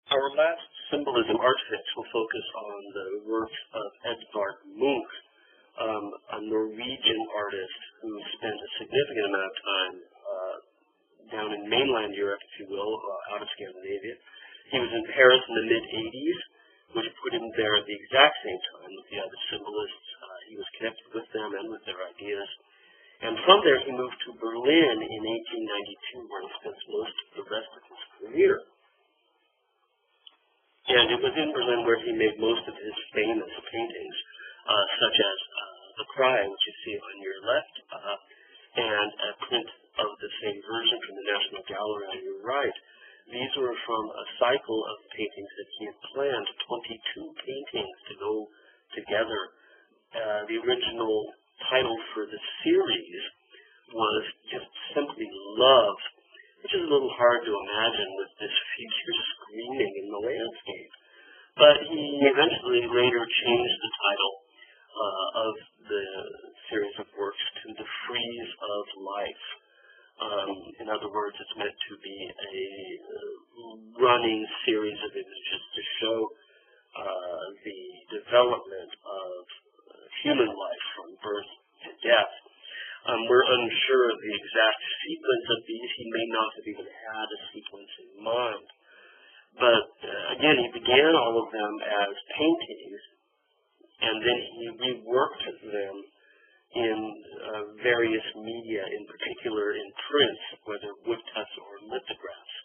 Our last symbolism art fix will focus on the works of Edvard Munch, a Norwegian artist who spent a significant amount of time down in mainland Europe, if you will, out of Scandinavia. He was in Paris in the mid-'80s, which put him there at the exact same time with the other symbolists. He was connected with them and with their ideas. And from there, he moved to Berlin in 1892, where he spent most of the rest of his career. And it was in Berlin where he made most of his famous paintings, such as The Cry, which you see on your left, and a print of the same version from the National Gallery on your right. These were from a cycle of paintings that he had planned, 22 paintings to go together. The original title for the series was just simply Love, which is a little hard to imagine with this figure screaming in the landscape. But he eventually later changed the title of the series of works to The Frieze of Life. In other words, it's meant to be a running series of images to show the development of human life from birth to death. We're unsure of the exact sequence of these. He may not have even had a sequence in mind. But again, he began all of them as paintings, and then he reworked them in various media, in particular in prints, whether woodcuts or lithographs.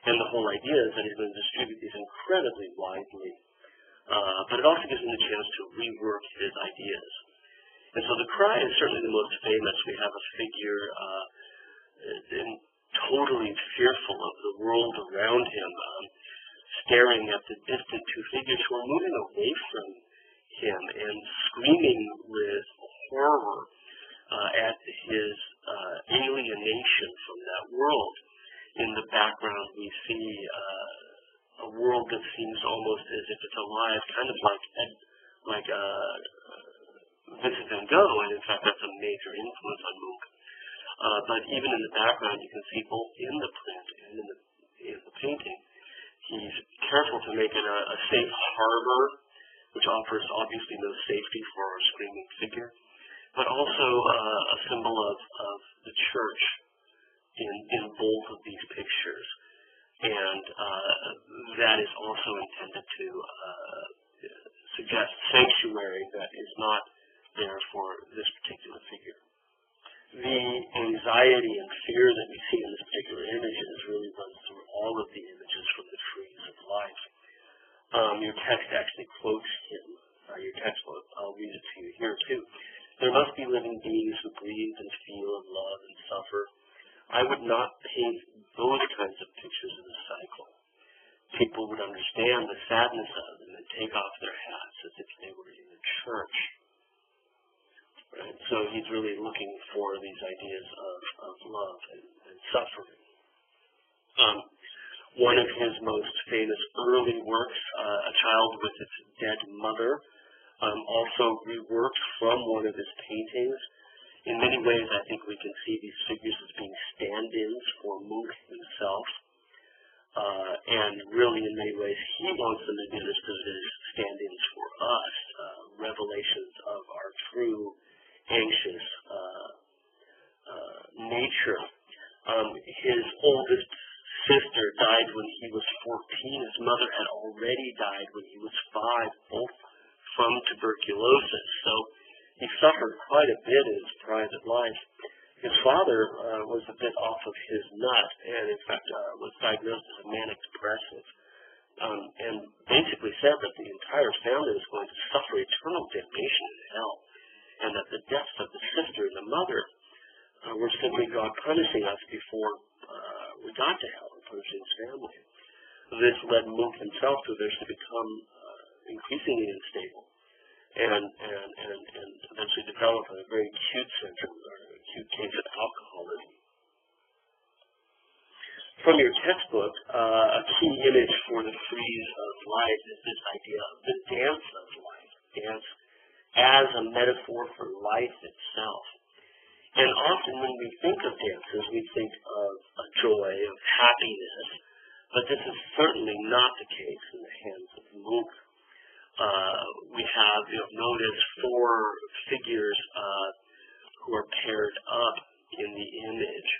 And the whole idea is that he's going to distribute these incredibly widely. But it also gives him the chance to rework his ideas. And so The Cry is certainly the most famous. We have a figure totally fearful of the world around him, staring at the distant two figures who are moving away from him and screaming with horror at his alienation from that world. In the background, we see a world that seems almost as if it's alive, kind of like Vincent van Gogh, and in fact that's a major influence on Munch. But even in the background, you can see both in the print and in the painting, he's careful to make it a safe harbor, which offers obviously no safety for our screaming figure, but also a symbol of the church in both of these pictures. And that is also intended to suggest sanctuary that is not there for this particular figure. The anxiety and fear that we see in this particular images really runs through all of the images from The Frieze of Life. Your text actually quotes him. Your textbook, I'll read it to you here too. There must be living beings who breathe and feel and love and suffer. I would not paint those kinds of pictures in the cycle. People would understand the sadness of them and take off their hats as if they were in a church. Right? So he's really looking for these ideas of love and suffering. One of his most famous early works, A Child with Its Dead Mother, also reworked from one of his paintings. In many ways, I think we can see these figures as being stand-ins for Munch himself. And really, in many ways, he wants them to be understood as stand-ins for us, revelations of our true, anxious nature. His oldest sister died when he was 14. His mother had already died when he was 5, both from tuberculosis. So he suffered quite a bit in his private life. His father was a bit off of his nut and, in fact, was diagnosed as a manic depressive and basically said that the entire family was going to suffer eternal damnation in hell and that the deaths of the sister and the mother were simply God punishing us before we got to hell and punishing his family. This led Munch himself to become increasingly unstable and eventually develop a very acute syndrome or acute case of alcoholism. From your textbook, a key image for The Frieze of Life is this idea of the dance of life, dance as a metaphor for life itself. And often when we think of dances, we think of a joy, of happiness, But this is certainly not the case in the hands of Munch. We have, notice 4 figures who are paired up in the image,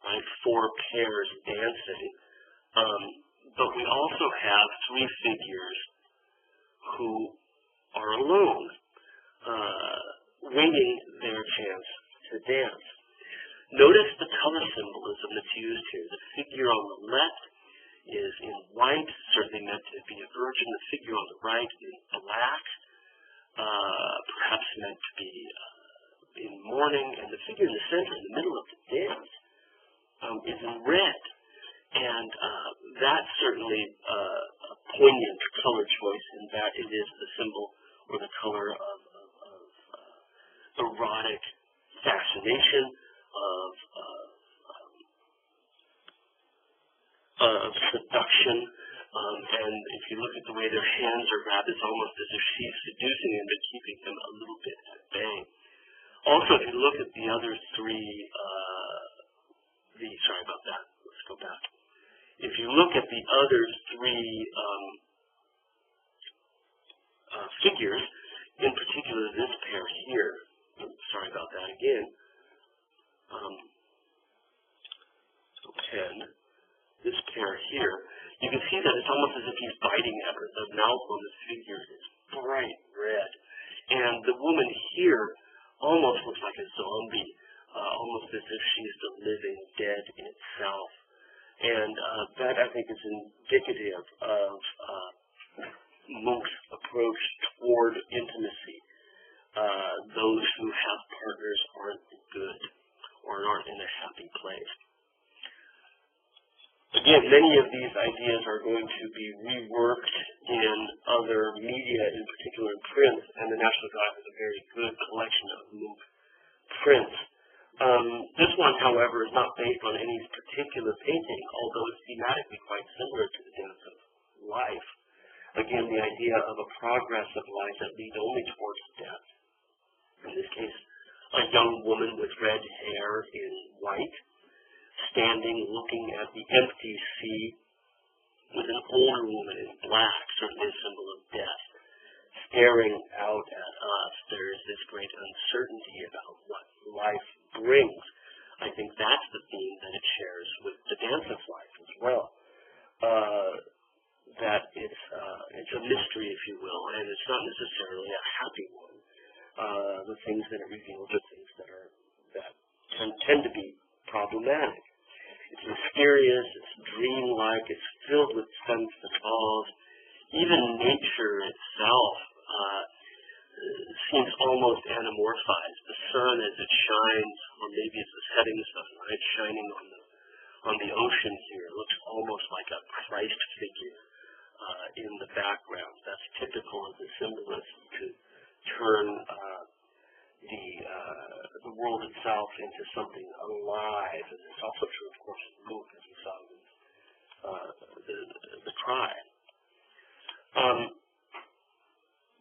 right? 4 pairs dancing. But we also have 3 figures who are alone, waiting their chance to dance. Notice the color symbolism that's used here. The figure on the left is in white, certainly meant to be a virgin. The figure on the right is black, perhaps meant to be in mourning. And the figure in the center, in the middle of the dance, is in red. And that's certainly a poignant color choice in that it is the symbol or the color of erotic fascination, of seduction, and if you look at the way their hands are wrapped, it's almost as if she's seducing him but keeping him a little bit at bay. Also, if you look at the other 3, sorry about that, let's go back. If you look at the other 3 figures, in particular this pair here, sorry about that again, 10, this pair here, you can see that it's almost as if he's biting at her. The mouth on the figure is bright red. And the woman here almost looks like a zombie, almost as if she's the living dead itself. And that, I think, is indicative of Munch's approach toward intimacy. Those who have partners aren't good or aren't in a happy place. Again, many of these ideas are going to be reworked in other media, in particular in print, and the National Gallery has a very good collection of Munch prints. This one, however, is not based on any particular painting, although it's thematically quite similar to the dance of life. Again, the idea of a progress of life that leads only towards death. In this case, a young woman with red hair in white, standing looking at the empty sea with an older woman in black, certainly a symbol of death, staring out at us. There is this great uncertainty about what life brings. I think that's the theme that it shares with the dance of life as well. That it's a mystery, if you will, and it's not necessarily a happy one. The things that it reveals are things that tend to be problematic. It's mysterious, it's dreamlike, it's filled with sense fatales. Even nature itself seems almost anamorphized. The sun as it shines, or maybe it's the setting sun, right, shining on the ocean here, looks almost like a Christ figure in the background. That's typical of the symbolism to turn the world itself into something alive, and it's also true, of course, of Munch, as we saw with the cry.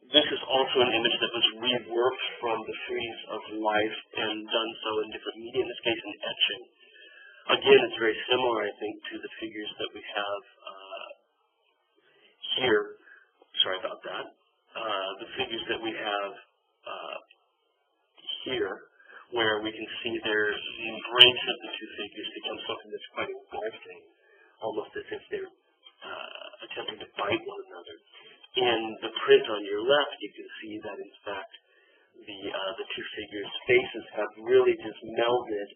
This is also an image that was reworked from the frieze of life and done so in different media, in this case in etching. Again, it's very similar, I think, to the figures that we have here. Sorry about that. The figures that we have here, where we can see the embrace of the 2 figures becomes something that's quite engulfing, almost as if they're attempting to bite one another. In the print on your left, you can see that, in fact, the 2 figures' faces have really just melded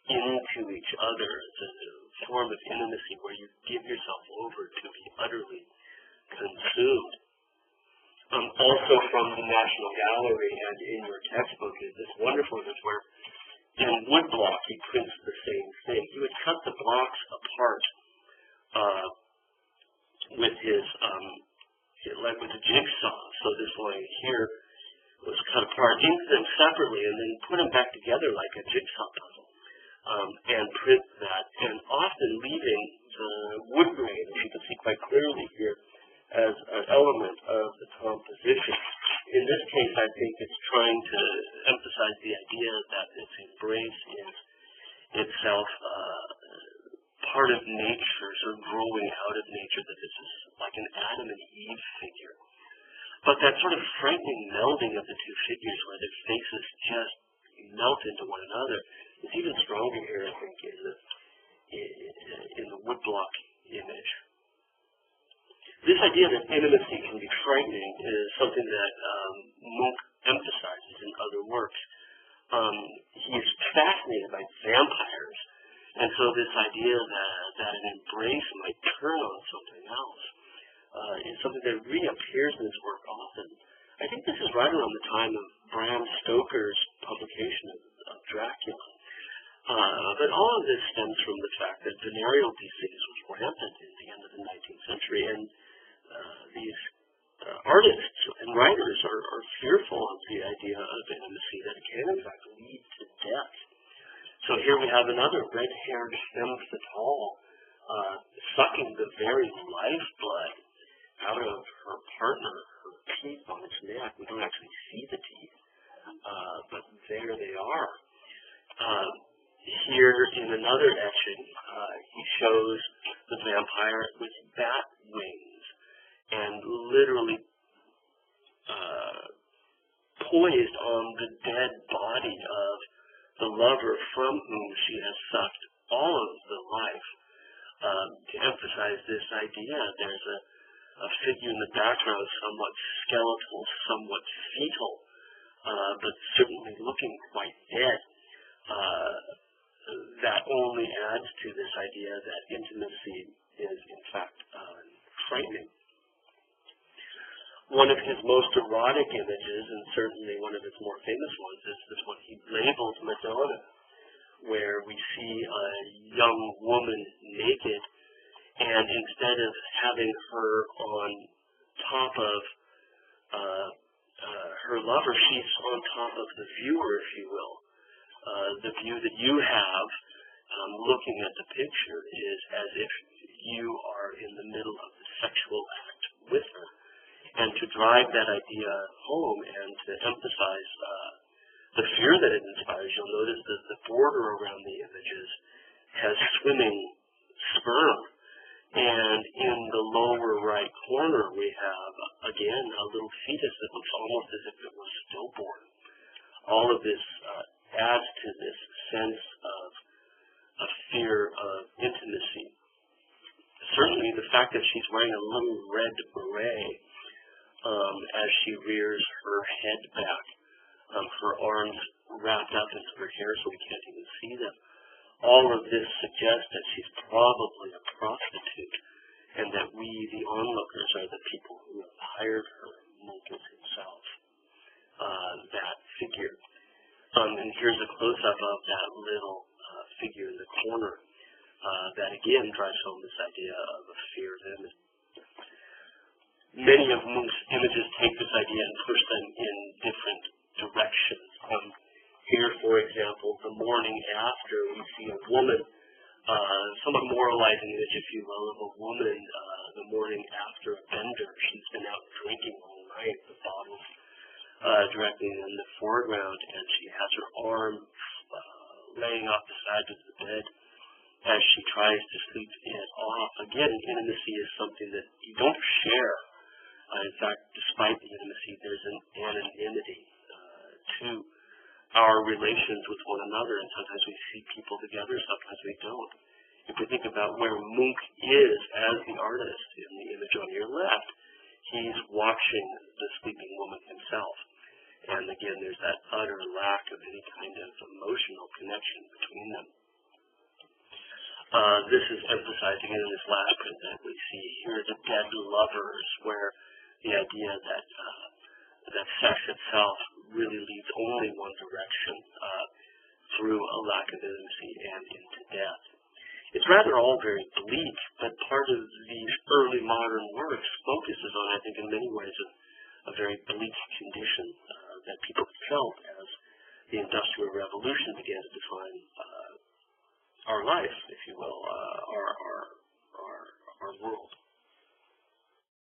into each other. It's a form of intimacy where you give yourself over to be utterly consumed. Also from the National Gallery and in your textbook is this wonderful image where in woodblock he prints the same thing. He would cut the blocks apart with his like with a jigsaw. So this line here was cut apart, ink them separately, and then put them back together like a jigsaw puzzle, and print that, and often leaving the wood grain, as you can see quite clearly here, as an element of the composition. In this case, I think it's trying to emphasize the idea that its embrace is itself part of nature, sort of growing Adam and Eve figure. But that sort of frightening melding of the two figures where their faces just melt into one another is even stronger here, I think, in the woodblock image. This idea that intimacy can be frightening is something that Munch emphasizes in other works. He's fascinated by vampires, and so this idea that an embrace might turn on something else is something that reappears in his work often. I think this is right around the time of Bram Stoker's publication of Dracula. But all of this stems from the fact that venereal disease was rampant at the end of the 19th century, and these artists and writers are fearful of the idea of intimacy, that it can in fact lead to death. So here we have another red-haired femme fatale sucking the very lifeblood out of her partner, her teeth on its neck. We don't actually see the teeth, but there they are. Here in another etching, he shows the vampire with bat wings and literally poised on the dead body of the lover from whom she has sucked all of the life. To emphasize this idea, there's a figure in the background, somewhat skeletal, somewhat fetal, but certainly looking quite dead. That only adds to this idea that intimacy is, in fact, frightening. One of his most erotic images, and certainly one of his more famous ones, is this one he labeled Madonna, where we see a young woman naked, and instead of having her on top of her lover, she's on top of the viewer, if you will. The view that you have looking at the picture is as if you are in the middle of the sexual act with her. And to drive that idea home and to emphasize the fear that it inspires, you'll notice that the border around the images has swimming sperm. And in the lower right corner, we have, again, a little fetus that looks almost as if it was stillborn. All of this adds to this sense of a fear of intimacy. Certainly the fact that she's wearing a little red beret as she rears her head back, her arms wrapped up into her hair so we can't even see them. All of this suggests that she's probably a prostitute, and that we, the onlookers, are the people who have hired her, Munch himself, that figure. And here's a close-up of that little figure in the corner that again drives home this idea of a fear of intimacy. Many of Munch's images take this idea and push them in different directions. Here, for example, the morning after, we see a woman, somewhat moralizing image, if you will, of a woman the morning after a bender. She's been out drinking all night, the bottles directly in the foreground, and she has her arm laying off the side of the bed as she tries to sleep it off. Again, intimacy is something that you don't share. In fact, despite the intimacy, there's an anonymity to our relations with one another, and sometimes we see people together, sometimes we don't. If we think about where Munch is as the artist in the image on your left, he's watching the sleeping woman himself. And again, there's that utter lack of any kind of emotional connection between them. This is emphasizing in this last print that we see here, the dead lovers, where the idea that that sex itself really leads only one direction, through a lack of intimacy and into death. It's rather all very bleak, but part of these early modern works focuses on, I think, in many ways, a very bleak condition that people felt as the Industrial Revolution began to define our life, if you will, our world.